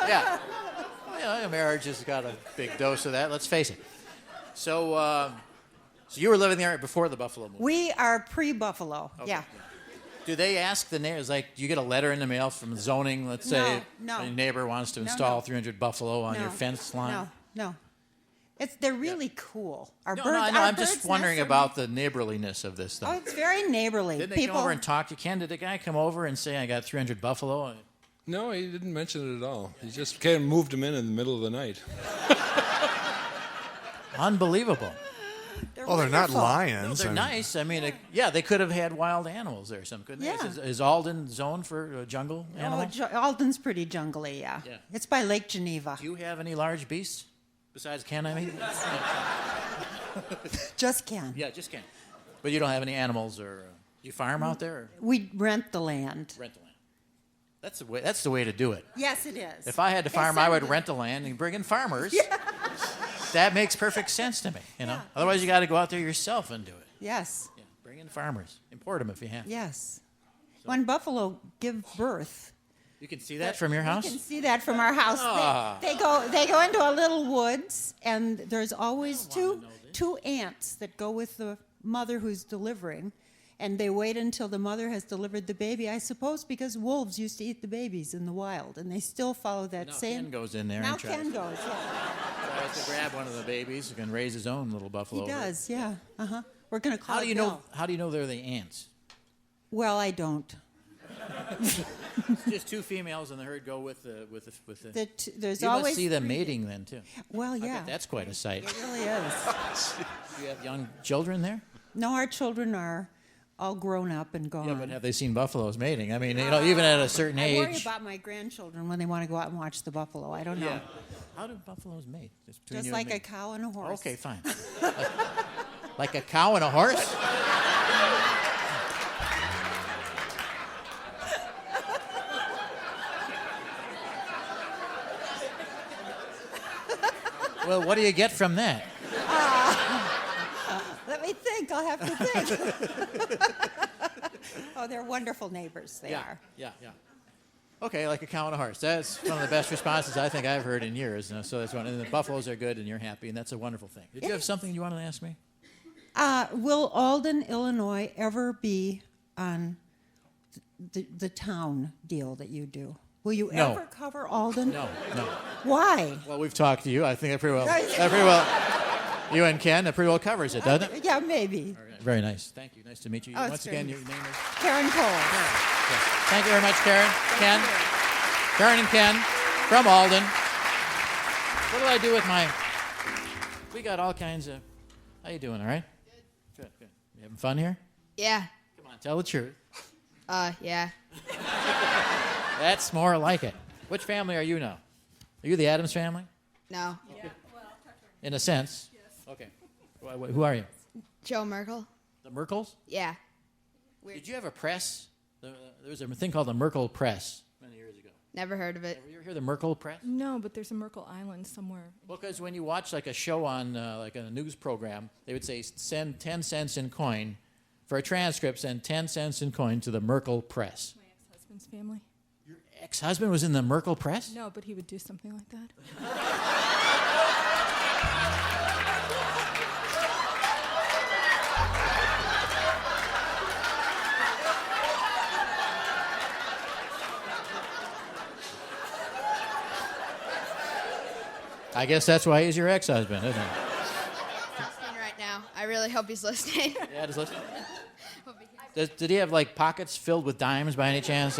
Yeah. Well, marriage has got a big dose of that, let's face it. So you were living there before the Buffalo movie? We are pre-Buffalo, Okay. yeah. Do they ask the neighbors, like, do you get a letter in the mail from zoning, let's say No. a neighbor wants to install No. 300 buffalo on your fence line? No. They're really cool. Our birds, I'm just wondering about the neighborliness of this thing. Oh, it's very neighborly. Didn't they come over and talk to you? Ken, did the guy come over and say, I got 300 buffalo? No, he didn't mention it at all. He just came and moved him in the middle of the night. Unbelievable. They're They're not wonderful. lions. They're nice. I mean, they could have had wild animals there or something, couldn't Yeah. they? Is Alden zoned for jungle animals? Alden's pretty jungly, yeah. It's by Lake Geneva. Do you have any large beasts? Besides Ken, I mean? Just Ken. Yeah, just Ken. But you don't have any animals or... you farm out there? Or? We rent the land. Rent the land. That's the way to do it. Yes, it is. If I had to farm, I would rent the land and bring in farmers. Yeah. That makes perfect sense to me, you know. Yeah. Otherwise, you got to go out there yourself and do it. Yes. Yeah. Bring in farmers. Import them if you have. Yes. So. When buffalo give birth. You can see that from your house? You can see that from our house. They go into a little woods, and there's always two ants that go with the mother who's delivering. And they wait until the mother has delivered the baby, I suppose, because wolves used to eat the babies in the wild, and they still follow that same. Ken goes in there. Now and tries Ken goes, yeah. Tries to grab one of the babies who can raise his own little buffalo. He does, yeah. We're going to call it Bill. How do you know they're the ants? Well, I don't. Just two females in the herd go with the. There's you always must see them mating then too. Well, yeah. I bet that's quite a sight. It really is. Do you have young children there? No, our children are all grown up and gone. Yeah, but have they seen buffaloes mating? I mean, even at a certain age. I worry about my grandchildren when they want to go out and watch the buffalo. I don't know. Yeah. How do buffaloes mate? Just like a cow and a horse. Okay, fine. Like a cow and a horse? Well, what do you get from that? Let me think. I'll have to think. Oh, they're wonderful neighbors. They are. Yeah. Okay, like a cow and a horse. That's one of the best responses I think I've heard in years. So that's one. And the buffaloes are good, and you're happy, and that's a wonderful thing. Did you have something you wanted to ask me? Will Alden, Illinois, ever be on the town deal that you do? Will you ever cover Alden? No. Why? Well, we've talked to you. I think that pretty well. You and Ken, that pretty well covers it, doesn't it? Yeah, maybe. Right. Very nice. Thank you. Nice to meet you. Oh, Once again, your name is? Karen Cole. Karen. Thank you very much, Karen. Ken. Karen and Ken from Alden. What do I do with my... We got all kinds of... How you doing, all right? Good. You having fun here? Yeah. Come on, tell the truth. Yeah. That's more like it. Which family are you now? Are you the Addams family? No. Okay. In a sense. Yes. Okay. Who are you? Joe Merkel. The Merkels? Yeah. Weird. Did you have a press? There was a thing called the Merkel Press many years ago. Never heard of it. Ever hear the Merkel Press? No, but there's a Merkel Island somewhere. Well, because when you watch like a show on like a news program, they would say send 10 cents in coin for a transcript. Send 10 cents in coin to the Merkel Press. My ex-husband's family. Your ex-husband was in the Merkel Press? No, but he would do something like that. I guess that's why he's your ex-husband, isn't it? Listening right now. I really hope he's listening. Yeah, he's listening. Did he have like pockets filled with dimes by any chance?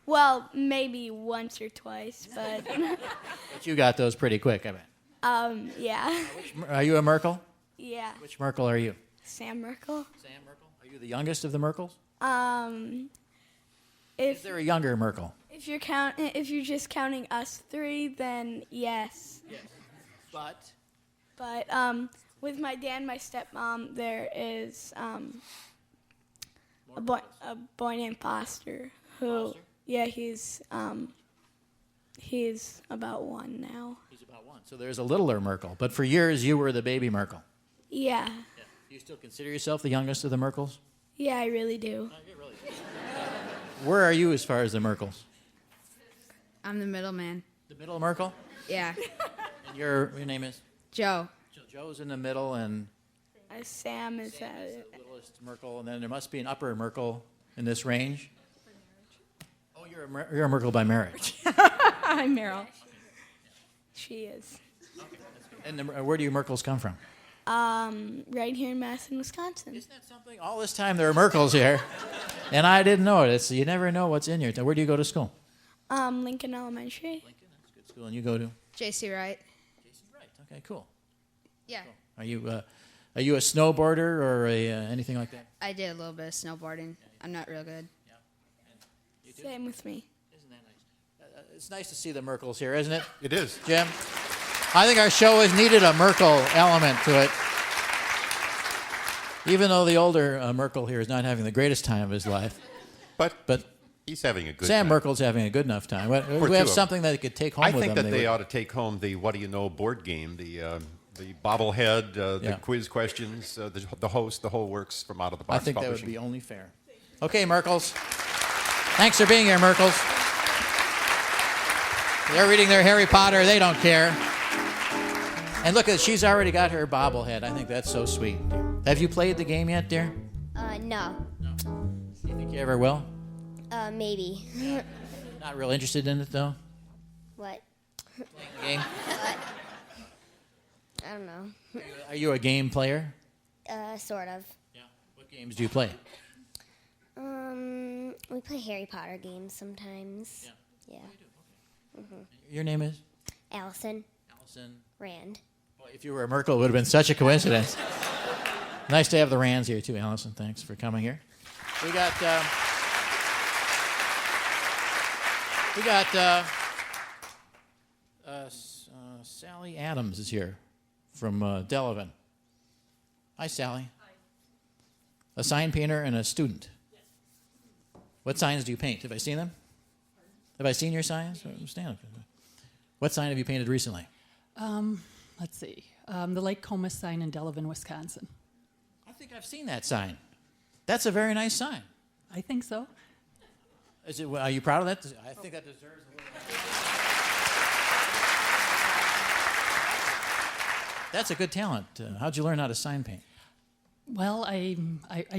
Well, maybe once or twice, but But you got those pretty quick, I bet. yeah. Are you a Merkel? Yeah. Which Merkel are you? Sam Merkel. Sam Merkel? Are you the youngest of the Merkels? Is If there a younger Merkel? if you're just counting us three, then yes. Yes. But with my dad and my stepmom, there is a boy named Foster who, yeah, he's about one now. He's about one. So there's a littler Merkel. But for years, you were the baby Merkel. Yeah. Do you still consider yourself the youngest of the Merkels? Yeah, I really do. Where are you as far as the Merkels? I'm the middleman. The middle Merkel? Yeah. And your name is? Joe. Joe's in the middle, and Sam is at it. the littlest Merkel, and then there must be an upper Merkel in this range. Oh, you're a Merkel by marriage. I'm Meryl. She is. And where do you Merkels come from? Right here in Madison, Wisconsin. Isn't that something? All this time there are Merkels here, and I didn't know it. You never know what's in your town. Where do you go to school? Lincoln Elementary. Lincoln, that's a good school. And you go to? JC Wright. JC Wright. Okay, cool. Yeah. Are you a snowboarder or anything like that? I did a little bit of snowboarding. I'm not real good. You do? Same with me. Isn't that nice? It's nice to see the Merkels here, isn't it? It is. Jim? I think our show has needed a Merkel element to it. Even though the older Merkel here is not having the greatest time of his life. But he's having a good Sam time. Merkel's having a good enough time. We two have of something that he could take home I with think them. that they would. ought to take home the What Do You Know board game, the bobblehead, the Yeah. quiz questions, the host, the whole works from Out of the Box I think that would Publishing. be only fair. Okay, Merkels. Thanks for being here, Merkels. They're reading their Harry Potter. They don't care. And look, she's already got her bobblehead. I think that's so sweet. Have you played the game yet, dear? No. Do you think you ever will? Maybe. Not real interested in it, though? What? Playing the game? I don't know. Are you a game player? Sort of. Yeah. What games do you play? We play Harry Potter games sometimes. Yeah. Your name is? Allison Allison. Rand. Boy, if you were a Merkel, it would have been such a coincidence. Nice to have the Rands here, too, Allison. Thanks for coming here. We got Sally Adams is here from Delavan. Hi, Sally. Hi. A sign painter and a student. Yes. What signs do you paint? Have I seen them? Have I seen your signs? Stand up. What sign have you painted recently? Let's see. The Lake Comus sign in Delavan, Wisconsin. I think I've seen that sign. That's a very nice sign. I think so. Is it? Are you proud of that? I think that deserves a little. That's a good talent. How'd you learn how to sign paint? Well, I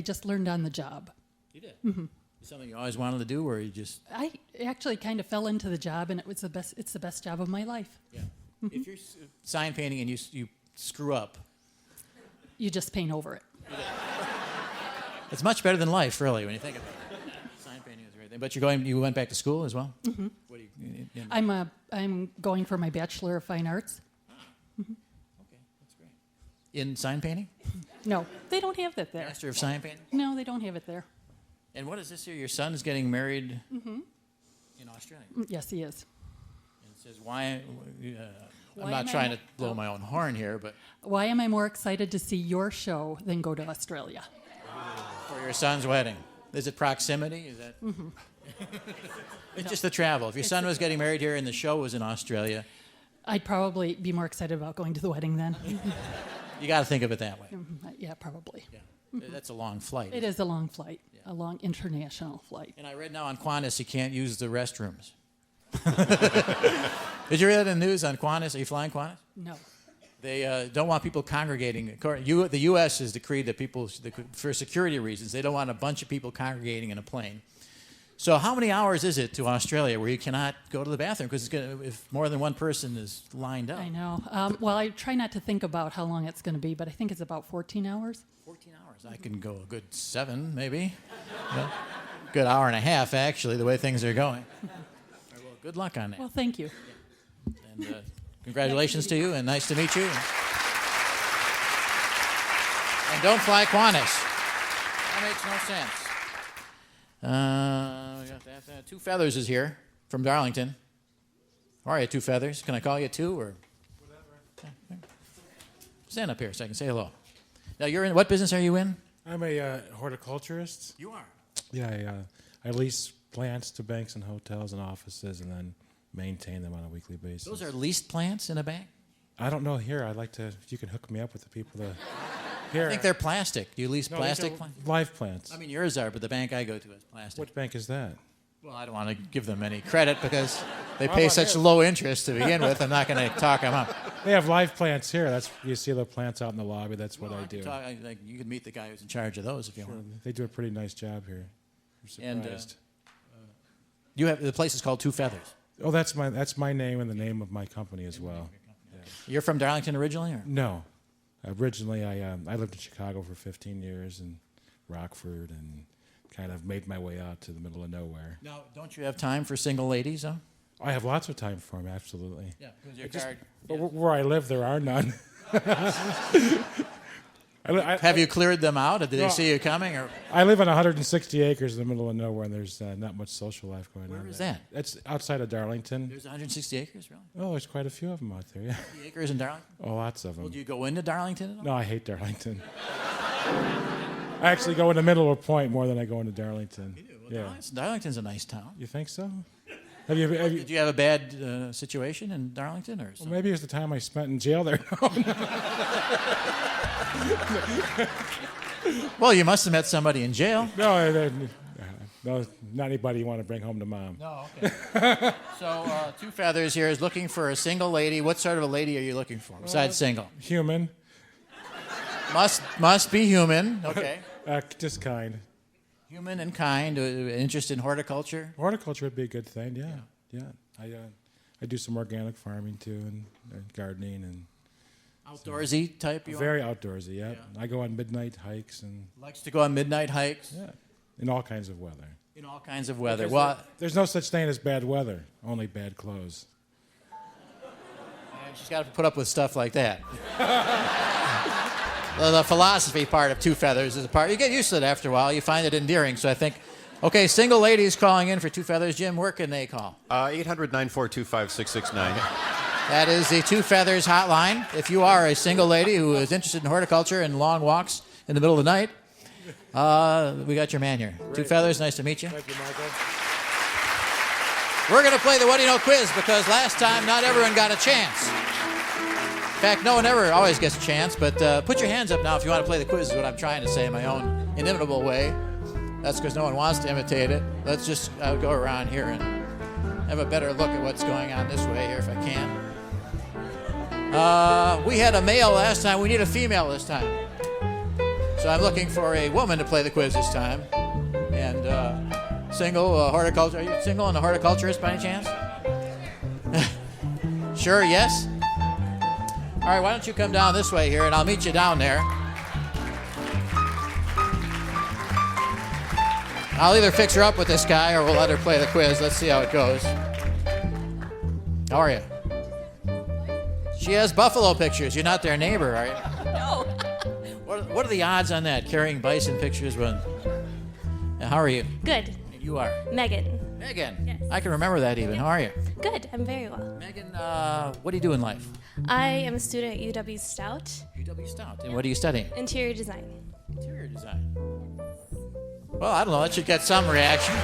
just learned on the job. You did. Mm-hmm. Something you always wanted to do, or you just? I actually kind of fell into the job, and it's the best job of my life. Yeah. If you're sign painting and you screw up, You just paint over it. it's much better than life, really, when you think about it. Sign painting is a great thing. But you went back to school as well? Mm-hmm. What do you I'm going for my Bachelor of Fine Arts. Okay, that's great. In sign painting? No, they don't have that there. Master of sign painting? No, they don't have it there. And what is this here? Your son is getting married in Australia. Yes, he is. And it says, why? Why I'm not am I trying not- to blow my own horn here, but Why am I more excited to see your show than go to Australia? for your son's wedding. Is it proximity? Is that? It's just the travel. If your son was getting married here and the show was in Australia, I'd probably be more excited about going to the wedding then. you got to think of it that way. Yeah, probably. Yeah. That's a long flight. It is a long flight, a long international flight. And I read now on Qantas you can't use the restrooms. Did you read the news on Qantas? Are you flying Qantas? No. They don't want people congregating. The U.S. has decreed that for security reasons, they don't want a bunch of people congregating in a plane. So how many hours is it to Australia where you cannot go to the bathroom because if more than one person is lined up? I know. Well, I try not to think about how long it's going to be, but I think it's about 14 hours. 14 hours. I can go a good 7, maybe. Yeah. Good hour and a half, actually, the way things are going. Well, good luck on that. Well, thank you. And congratulations to you, and nice to meet you. And don't fly Qantas. That makes no sense. We got that. Two Feathers is here from Darlington. How are you, Two Feathers? Can I call you Two or? Whatever. Stand up here so I can say hello. Now, what business are you in? I'm a horticulturist. You are. Yeah, I lease plants to banks and hotels and offices, and then maintain them on a weekly basis. Those are leased plants in a bank? I don't know here. I'd like to. If you can hook me up with the people that. Here. I think they're plastic. Do you lease plastic plants? Live plants. I mean, yours are, but the bank I go to is plastic. What bank is that? Well, I don't want to give them any credit because They pay such low interest to begin with. I'm not going to talk them up. They have live plants here. That's you see the plants out in the lobby. That's what I do. You could meet the guy who's in charge of those if you want. They do a pretty nice job here. I'm surprised. You have the place is called Two Feathers. Oh, that's my name and the name of my company as well. Yeah. You're from Darlington originally, or? No, originally I lived in Chicago for 15 years and Rockford, and kind of made my way out to the middle of nowhere. Now, don't you have time for single ladies, though? I have lots of time for them, absolutely. Yeah, because your card. But where I live, there are none. Have you cleared them out? Did they see you coming? Or I live on 160 acres in the middle of nowhere, and there's not much social life going on. Where is there. that? It's outside of Darlington. There's 160 acres, really? Oh, there's quite a few of them out there, yeah. 50 acres in Darlington? Oh, lots of them. Well, do you go into Darlington at all? No, I hate Darlington. I actually go into Middle Point more than I go into Darlington. You do? Well, yeah. Darlington's a nice town. You think so? Did you have a bad situation in Darlington, or something? Well, maybe it was the time I spent in jail there. Well, you must have met somebody in jail. No, not anybody you want to bring home to mom. No, okay. So, Two Feathers here is looking for a single lady. What sort of a lady are you looking for, besides single? Human. Must be human. Okay. Just kind. Human and kind. Interest in horticulture. Horticulture would be a good thing. Yeah. I do some organic farming too, and gardening and. Outdoorsy type. Very outdoorsy. Yeah. I go on midnight hikes and. Likes to go on midnight hikes. Yeah. In all kinds of weather. In all kinds of weather. Well, there's no such thing as bad weather. Only bad clothes. She's got to put up with stuff like that. The philosophy part of Two Feathers is a part. You get used to it after a while. You find it endearing. So I think, okay, single ladies calling in for Two Feathers. Jim, where can they call? 800-942-5669. That is the Two Feathers hotline. If you are a single lady who is interested in horticulture and long walks in the middle of the night, we got your man here. Great. Two Feathers, nice to meet you. Thank you, Michael. We're going to play the What Do You Know quiz because last time not everyone got a chance. In fact, no one ever always gets a chance, but put your hands up now if you want to play the quiz is what I'm trying to say in my own inimitable way. That's because no one wants to imitate it. Let's just go around here and have a better look at what's going on this way here if I can. We had a male last time. We need a female this time. So I'm looking for a woman to play the quiz this time. And single, horticulture. Are you single and a horticulturist by any chance? Sure, yes? All right, why don't you come down this way here, and I'll meet you down there. I'll either fix her up with this guy or we'll let her play the quiz. Let's see how it goes. How are you? She has buffalo pictures. You're not their neighbor, are you? No. What are the odds on that, carrying bison pictures when... How are you? Good. You are? Megan. Megan? Yes. I can remember that even. How are you? Good. I'm very well. Megan, what do you do in life? I am a student at UW Stout. UW Stout. And what are you studying? Interior design. Interior design. Well, I don't know. That should get some reaction.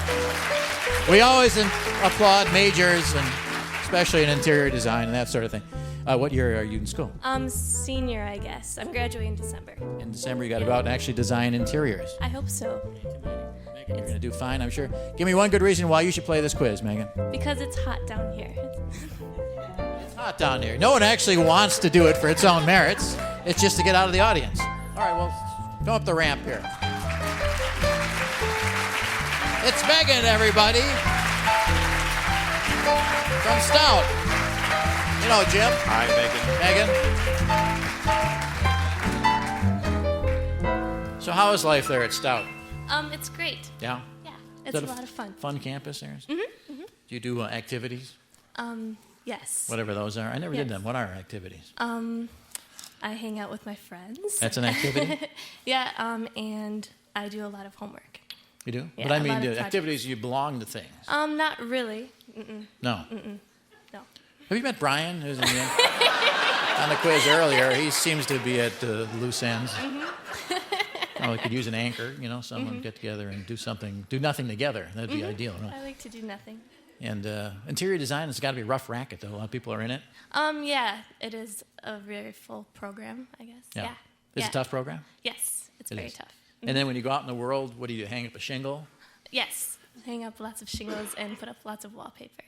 We always applaud majors, and especially in interior design and that sort of thing. What year are you in school? Senior, I guess. I'm graduating in December. In December, you got to go out and actually design interiors. I hope so. Megan, you're going to do fine, I'm sure. Give me one good reason why you should play this quiz, Megan. Because it's hot down here. It's hot down here. No one actually wants to do it for its own merits. It's just to get out of the audience. All right, well, come up the ramp here. It's Megan, everybody. From Stout. You know Jim. Hi, Megan. So how is life there at Stout? It's great. Yeah? Yeah, it's a lot of fun. Fun campus there? Mm-hmm. Mm-hmm. Do you do activities? Yes. Whatever those are. I never did them. What are activities? I hang out with my friends. That's an activity? Yeah, and I do a lot of homework. You do? Yeah, but I a mean, lot of the activities, you belong to things. Not really. Mm-mm. No? Mm-mm. No. Have you met Brian, who's on the quiz earlier? He seems to be at loose ends. Mm-hmm. Oh, we could use an anchor, someone get together and do nothing together. That'd be ideal, right? I like to do nothing. And interior design has got to be a rough racket, though. A lot of people are in it. Yeah, it is a very full program, I guess. Yeah. It's a tough program? Yes, it's very tough. And then when you go out in the world, what do you do? Hang up a shingle? Yes, hang up lots of shingles and put up lots of wallpaper.